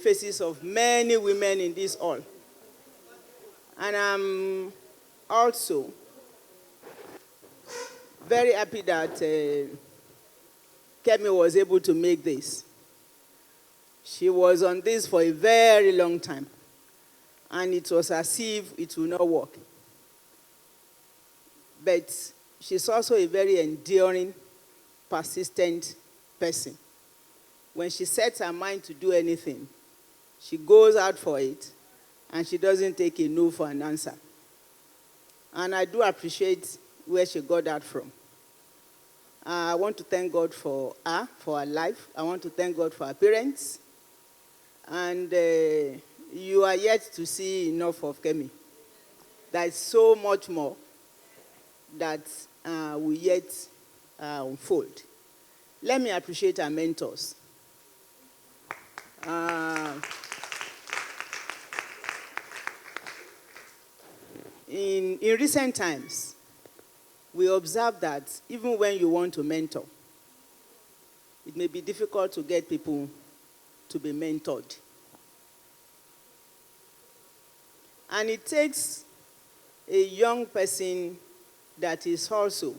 faces of many women in this hall. And I'm also very happy that KEMI was able to make this. She was on this for a very long time, and it was as if it will not work. But she's also a very enduring, persistent person. When she sets her mind to do anything, she goes out for it, and she doesn't take a no for an answer. And I do appreciate where she got that from. I want to thank God for her life. I want to thank God for her parents. And you are yet to see enough of KEMI. There is so much more that will yet unfold. Let me appreciate our mentors. In recent times, we observe that even when you want to mentor, it may be difficult to get people to be mentored. And it takes a young person that is also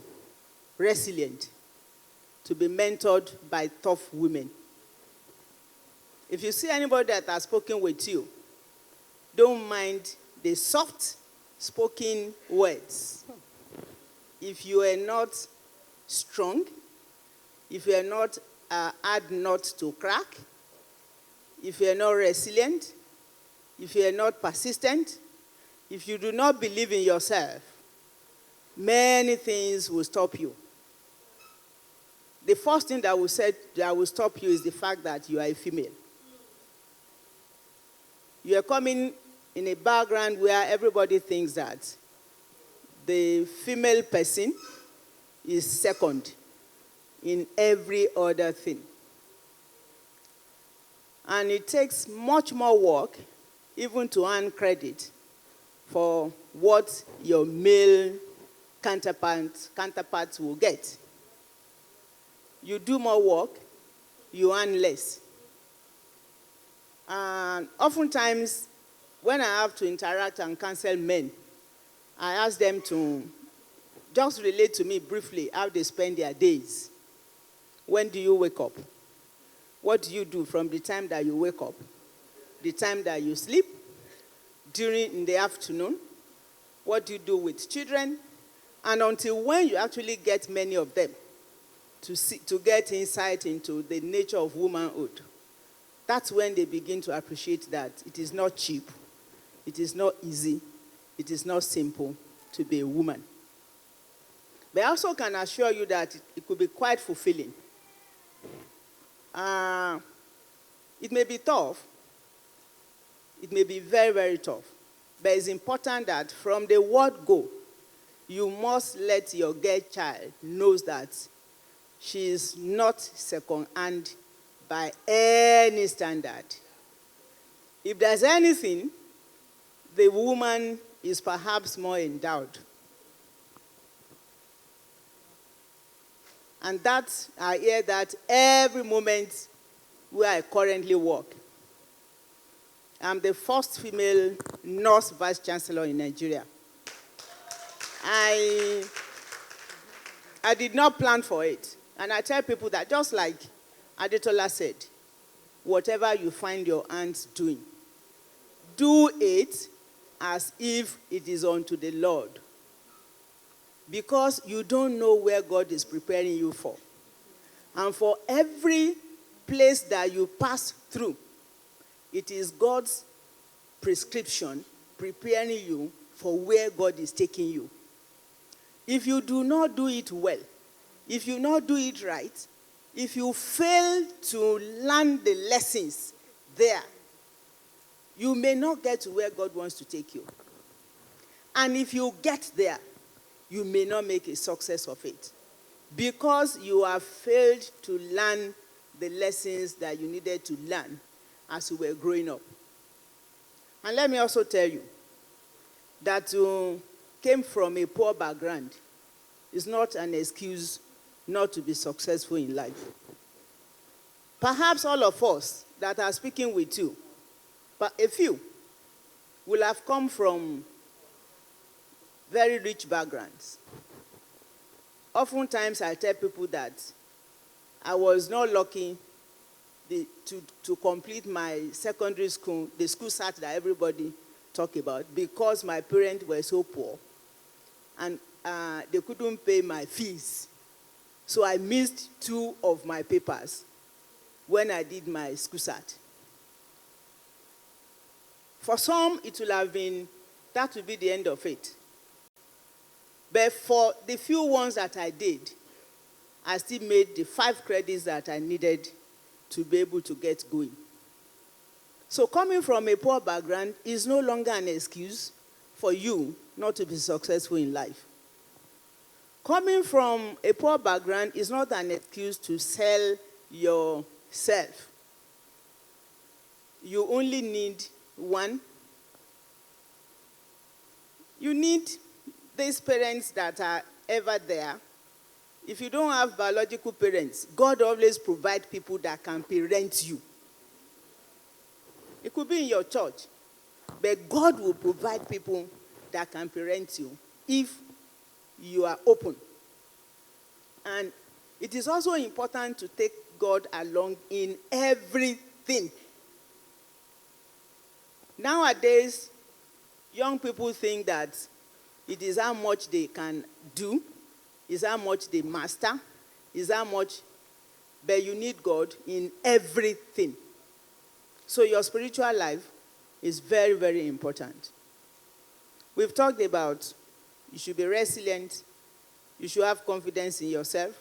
resilient to be mentored by tough women. If you see anybody that has spoken with you, don't mind the soft-spoken words. If you are not strong, if you are not hard nut to crack, if you are not resilient, if you are not persistent, if you do not believe in yourself, many things will stop you. The first thing that will stop you is the fact that you are a female. You are coming in a background where everybody thinks that the female person is second in every other thing. And it takes much more work even to earn credit for what your male counterparts will get. You do more work, you earn less. And oftentimes, when I have to interact and counsel men, I ask them to just relate to me briefly how they spend their days. When do you wake up? What do you do from the time that you wake up? The time that you sleep? In the afternoon? What do you do with children? And until when you actually get many of them to get insight into the nature of womanhood, that's when they begin to appreciate that it is not cheap, it is not easy, it is not simple to be a woman. But I also can assure you that it could be quite fulfilling. It may be tough. It may be very, very tough. But it's important that from the word go, you must let your girl child know that she is not second-hand by any standard. If there's anything, the woman is perhaps more endowed. And I hear that every moment where I currently work. I'm the first female nurse vice chancellor in Nigeria. I did not plan for it. And I tell people that just like Adetola said, whatever you find your hands doing, do it as if it is unto the Lord. Because you don't know where God is preparing you for. And for every place that you pass through, it is God's prescription preparing you for where God is taking you. If you do not do it well, if you not do it right, if you fail to learn the lessons there, you may not get to where God wants to take you. And if you get there, you may not make a success of it because you have failed to learn the lessons that you needed to learn as you were growing up. And let me also tell you that you came from a poor background is not an excuse not to be successful in life. Perhaps all of us that are speaking with you But a few will have come from very rich backgrounds. Oftentimes, I tell people that I was not lucky to complete my secondary school, the school start that everybody talk about, because my parents were so poor and they couldn't pay my fees. So I missed 2 of my papers when I did my school start. For some, it will have been, that will be the end of it. But for the few ones that I did, I still made the 5 credits that I needed to be able to get going. So coming from a poor background is no longer an excuse for you not to be successful in life. Coming from a poor background is not an excuse to sell yourself. You only need one. You need these parents that are ever there. If you don't have biological parents, God always provides people that can parent you. It could be in your church, but God will provide people that can parent you if you are open. And it is also important to take God along in everything. Nowadays, young people think that it is how much they can do, is how much they master, is how much, but you need God in everything. So your spiritual life is very, very important. We've talked about you should be resilient, you should have confidence in yourself,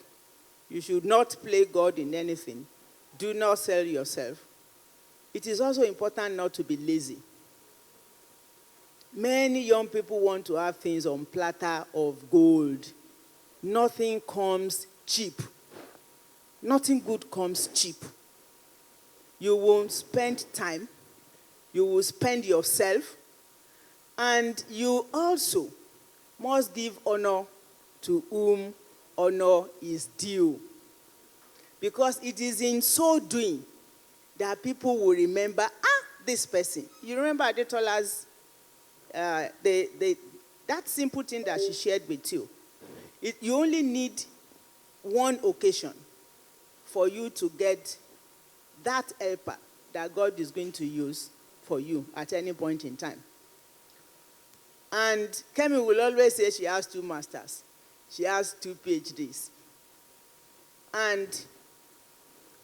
you should not play God in anything, do not sell yourself. It is also important not to be lazy. Many young people want to have things on platter of gold. Nothing comes cheap. Nothing good comes cheap. You will spend time, you will spend yourself, and you also must give honor to whom honor is due. Because it is in so doing that people will remember, this person. You remember Adetola's, that simple thing that she shared with you. You only need one occasion for you to get that helper that God is going to use for you at any point in time. And KEMI will always say she has 2 masters. She has 2 PhDs. And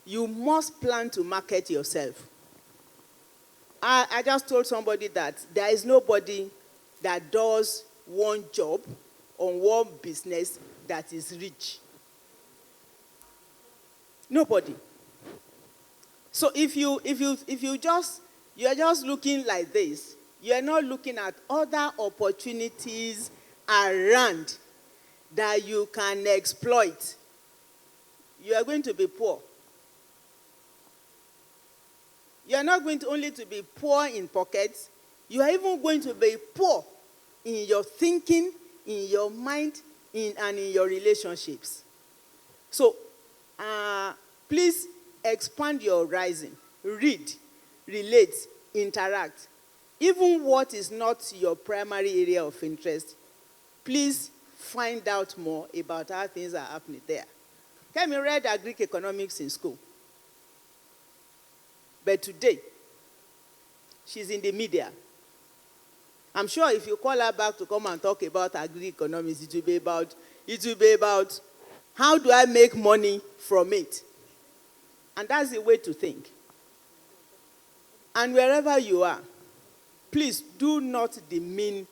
you must plan to market yourself. I just told somebody that there is nobody that does one job on one business that is rich. Nobody. So if you're just looking like this, you're not looking at other opportunities around that you can exploit, you are going to be poor. You are not going to only to be poor in pockets, you are even going to be poor in your thinking, in your mind, and in your relationships. So, please expand your horizon. Read, relate, interact. Even what is not your primary area of interest, please find out more about how things are happening there. KEMI read Greek economics in school. But today, she's in the media. I'm sure if you call her back to come and talk about agri-economics, it will be about how do I make money from it? And that's the way to think. And wherever you are, please do not demean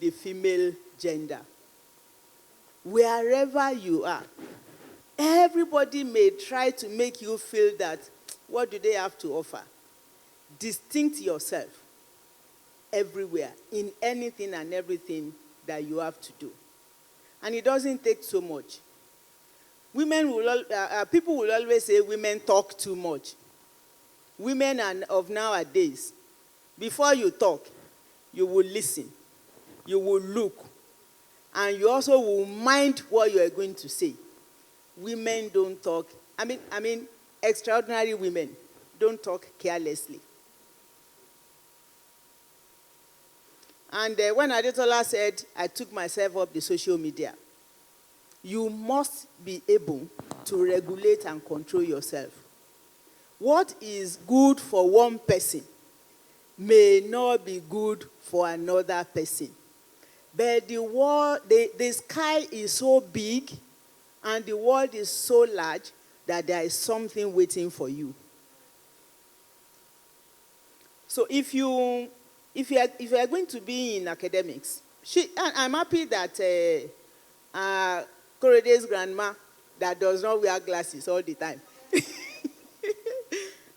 the female gender. Wherever you are, everybody may try to make you feel that, what do they have to offer? Distinct yourself everywhere, in anything and everything that you have to do. And it doesn't take so much. People will always say women talk too much. Women of nowadays, before you talk, you will listen, you will look, and you also will mind what you are going to say. Women don't talk, extraordinary women don't talk carelessly. And when Adetola said, I took myself up the social media, you must be able to regulate and control yourself. What is good for one person may not be good for another person. But the sky is so big and the world is so large that there is something waiting for you. So if you are going to be in academics, I'm happy that Korede's grandma that does not wear glasses all the time.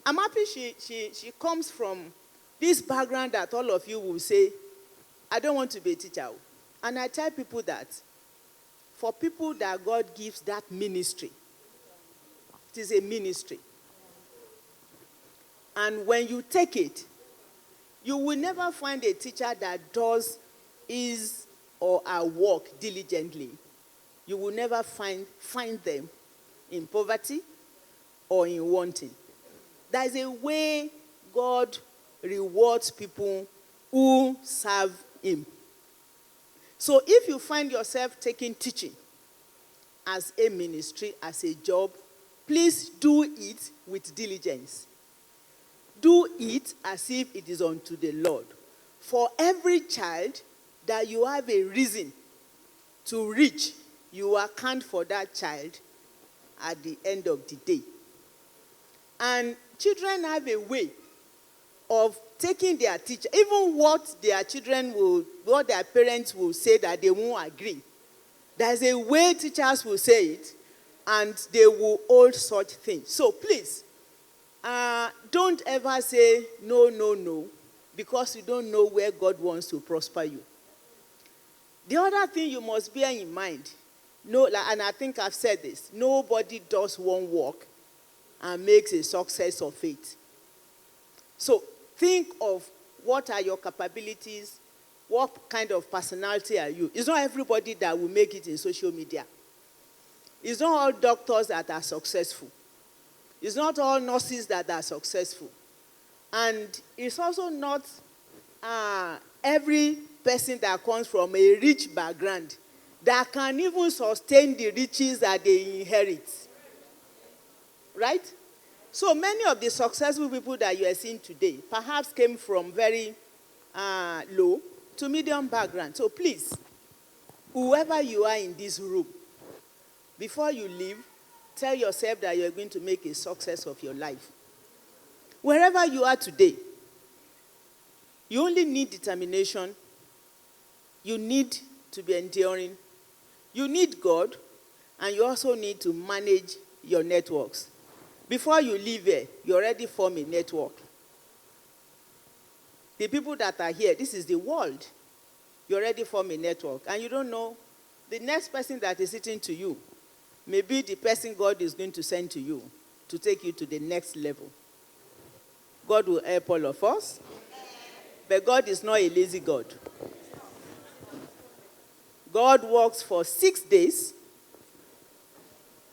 I'm happy she comes from this background that all of you will say, I don't want to be a teacher. And I tell people that for people that God gives that ministry, it is a ministry. And when you take it, you will never find a teacher that does his or her work diligently. You will never find them in poverty or in wanting. There is a way God rewards people who serve him. So if you find yourself taking teaching as a ministry, as a job, please do it with diligence. Do it as if it is unto the Lord. For every child that you have a reason to reach, you account for that child at the end of the day. And children have a way of taking their teacher, even what their parents will say that they won't agree. There's a way teachers will say it, and they will hold such things. So please, don't ever say no, because you don't know where God wants to prosper you. The other thing you must bear in mind, and I think I've said this, nobody does one work and makes a success of it. So think of what are your capabilities, what kind of personality are you. It's not everybody that will make it in social media. It's not all doctors that are successful. It's not all nurses that are successful. And it's also not every person that comes from a rich background that can even sustain the riches that they inherit. Right? So many of the successful people that you are seeing today perhaps came from very low to medium background. So please, whoever you are in this room, before you leave, tell yourself that you are going to make a success of your life. Wherever you are today, you only need determination. You need to be enduring. You need God, and you also need to manage your networks. Before you leave here, you already form a network. The people that are here, this is the world. You already form a network. And you don't know, the next person that is sitting to you may be the person God is going to send to you to take you to the next level. God will help all of us. But God is not a lazy God. God works for 6 days.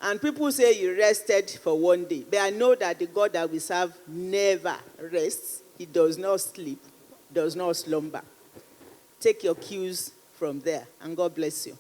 And people say he rested for 1 day. But I know that the God that we serve never rests. He does not sleep, does not slumber. Take your cues from there, and God bless you.